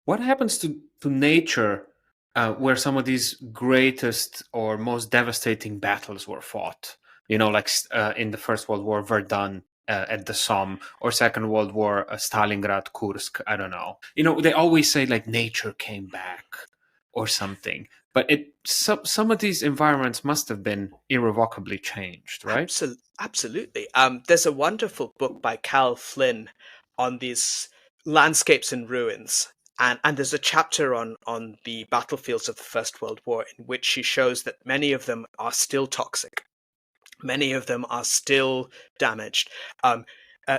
What happens to nature where some of these greatest or most devastating battles were fought? Like in the First World War, Verdun at the Somme, or Second World War, Stalingrad, Kursk. I don't know. They always say like nature came back or something, but some of these environments must have been irrevocably changed, right? Absolutely. There's a wonderful book by Cal Flynn on these landscapes in ruins. And there's a chapter on the battlefields of the First World War in which she shows that many of them are still toxic. Many of them are still damaged.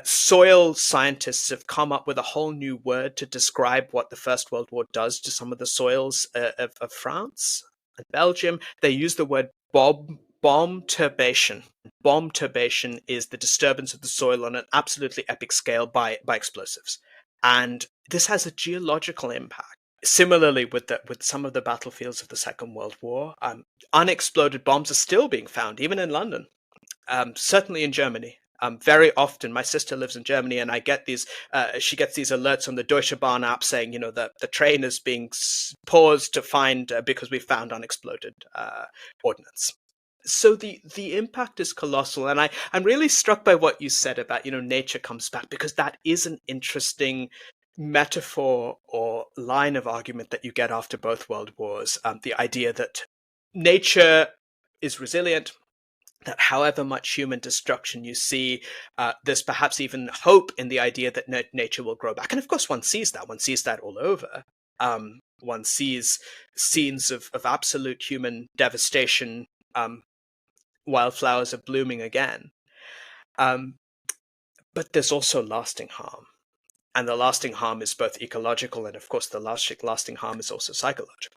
Soil scientists have come up with a whole new word to describe what the First World War does to some of the soils of France and Belgium. They use the word bomb turbation. Bomb turbation is the disturbance of the soil on an absolutely epic scale by explosives. And this has a geological impact. Similarly, with some of the battlefields of the Second World War, unexploded bombs are still being found, even in London. Certainly in Germany. Very often, my sister lives in Germany, and I get these. She gets these alerts on the Deutsche Bahn app saying, the train is being paused to find because we found unexploded ordnance. So the impact is colossal, and I'm really struck by what you said about nature comes back, because that is an interesting metaphor or line of argument that you get after both world wars. The idea that nature is resilient, that however much human destruction you see, there's perhaps even hope in the idea that nature will grow back. And of course, one sees that. One sees that all over. One sees scenes of absolute human devastation. Wildflowers are blooming again. Um, but there's also lasting harm. And the lasting harm is both ecological, and of course, the lasting harm is also psychological.